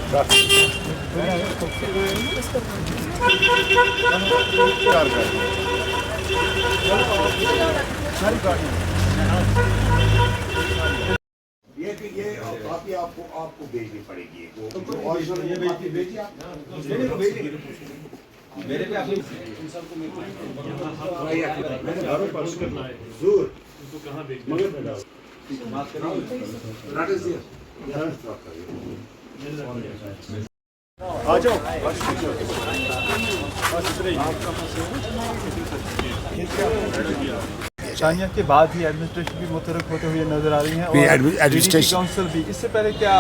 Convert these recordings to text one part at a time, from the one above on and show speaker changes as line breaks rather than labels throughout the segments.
یہ کاپی آپ کو بھیجنی پڑے گی. میرے پہ آپ آ جاؤ.
شانیہ کے بعد ہی ایڈمنسٹریشن بھی متحرک ہوتے ہوئے نظر آ رہی ہیں اور
ایڈمنسٹریشن
کونسل بھی. اس سے پہلے کیا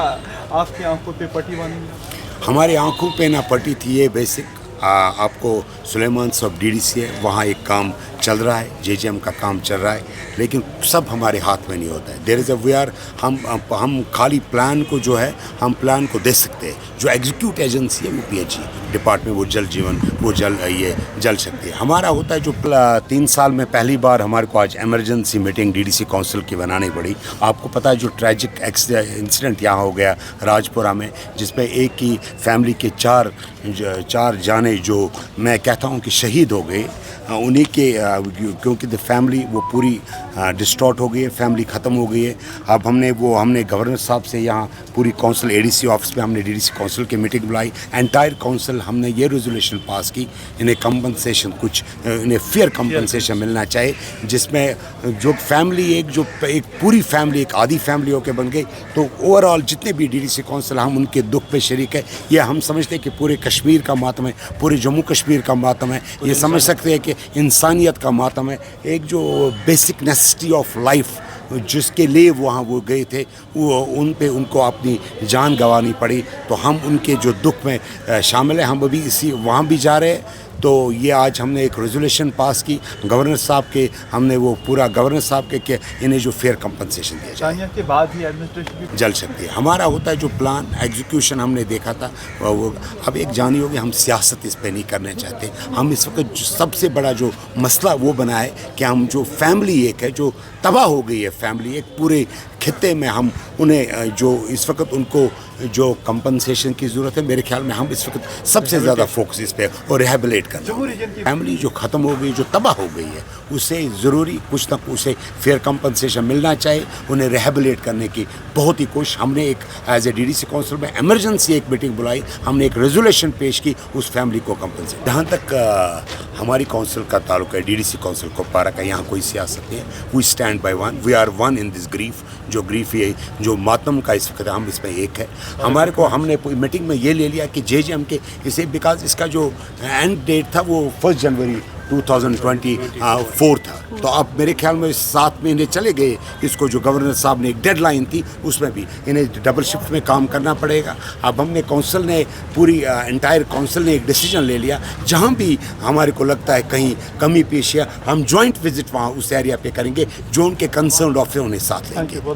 آپ کی آنکھوں پہ پٹی باندھی؟
ہماری آنکھوں پہ نہ پٹی تھی. یہ بیسک آپ کو سلیمان صاحب ڈی ڈی سی ہے, وہاں ایک کام چل رہا ہے, جے جے ایم کا کام چل رہا ہے, لیکن سب ہمارے ہاتھ میں نہیں ہوتا ہے. دیر از اے وی آر ہم خالی پلان کو جو ہے ہم پلان کو دے سکتے ہیں. جو ایگزیکیوٹ ایجنسی ہے وہ پی ایچ ای ڈپارٹمنٹ, وہ جل جیون وہ جل سکتی ہے. ہمارا ہوتا ہے جو 3 سال میں پہلی بار ہمارے کو آج emergency meeting D D C council کی بنانی پڑی. آپ کو پتہ ہے جو ٹریجک انسیڈنٹ یہاں ہو گیا راجپورہ میں, جس میں ایک ہی فیملی کے چار جانے جو میں کہتا ہوں کہ شہید ہو گئے, انہی کے کیونکہ فیملی وہ پوری ڈسٹارٹ ہو گئی ہے, فیملی ختم ہو گئی ہے. اب ہم نے گورنر صاحب سے یہاں پوری کونسل اے ڈی سی آفس میں ہم نے ڈی ڈی سی کونسل کی میٹنگ بلائی. انٹائر کونسل ہم نے یہ ریزولوشن پاس کی, انہیں کمپنسیشن انہیں فیئر کمپنسیشن ملنا چاہیے, جس میں جو فیملی ایک پوری فیملی ایک آدھی فیملی ہو کے بن گئی. تو اوور آل جتنے بھی ڈی ڈی سی کونسل ہم ان کے دکھ پہ شریک ہے. یہ ہم سمجھتے ہیں کہ پورے کشمیر کا ماتم ہے, پورے جموں کشمیر کا ماتم ہے. یہ سمجھ سکتے ہیں کہ انسانیت کا ماتم ہے. ایک جو بیسک نیسسٹی آف لائف جس کے لیے وہ گئے تھے, وہ ان کو اپنی جان گنوانی پڑی. تو ہم ان کے جو دکھ میں شامل ہیں. ہم ابھی وہاں بھی جا رہے ہیں. تو یہ آج ہم نے ایک ریزولوشن پاس کی گورنر صاحب کے, ہم نے وہ پورا گورنر صاحب کے کہ انہیں جو فیئر کمپنسیشن دیا جائے.
شانیہ کے بعد ہی ایڈمنسٹریشن بھی
جل سکتی ہے. ہمارا ہوتا ہے جو پلان ایگزیکیوشن ہم نے دیکھا تھا وہ اب ایک جانی ہوگی. ہم سیاست اس پہ نہیں کرنا چاہتے. ہم اس وقت سب سے بڑا جو مسئلہ وہ بنا ہے کہ ہم جو فیملی ایک ہے جو تباہ ہو گئی ہے, فیملی ایک پورے خطے میں, ہم انہیں جو اس وقت ان کو جو کمپنسیشن کی ضرورت ہے, میرے خیال میں ہم اس وقت سب سے زیادہ فوکس اس پہ اور ریہیبلیٹ کرنا. فیملی جو ختم ہو گئی, جو تباہ ہو گئی ہے, اسے ضروری کچھ نہ اسے فیئر کمپنسیشن ملنا چاہیے. انہیں ریہیبلیٹ کرنے کی بہت ہی کوشش ہم نے ایک as a D D C council میں ایمرجنسی ایک میٹنگ بلائی. ہم نے ایک ریزولوشن پیش کی اس فیملی کو کمپنسیٹ. جہاں تک ہماری کونسل کا تعلق ہے, ڈی ڈی سی کونسل کو پارا کا, یہاں کوئی سیاست نہیں ہے. We stand by one, we are one in this grief. جو گریف یہ جو ماتم کا اس وقت ہم اس میں ایک ہے. ہمارے کو ہم نے میٹنگ میں یہ لے لیا کہ جے جے ایم کے اسے بیکاز اس کا جو اینڈ ڈیٹ تھا وہ 1 جنوری 2024 تھا. تو اب میرے خیال میں 7 مہینے چلے گئے. اس کو جو گورنر صاحب نے ایک ڈیڈ لائن تھی, اس میں بھی انہیں ڈبل شفٹ میں کام کرنا پڑے گا. اب ہم نے کونسل نے پوری انٹائر کونسل نے ایک ڈیسیجن لے لیا, جہاں بھی ہمارے کو لگتا ہے کہیں کمی پیش ہے, ہم جوائنٹ وزٹ وہاں اس ایریا پہ کریں گے, جو ان کے کنسرنڈ آف ہے انہیں ساتھ لیں گے. Thank you.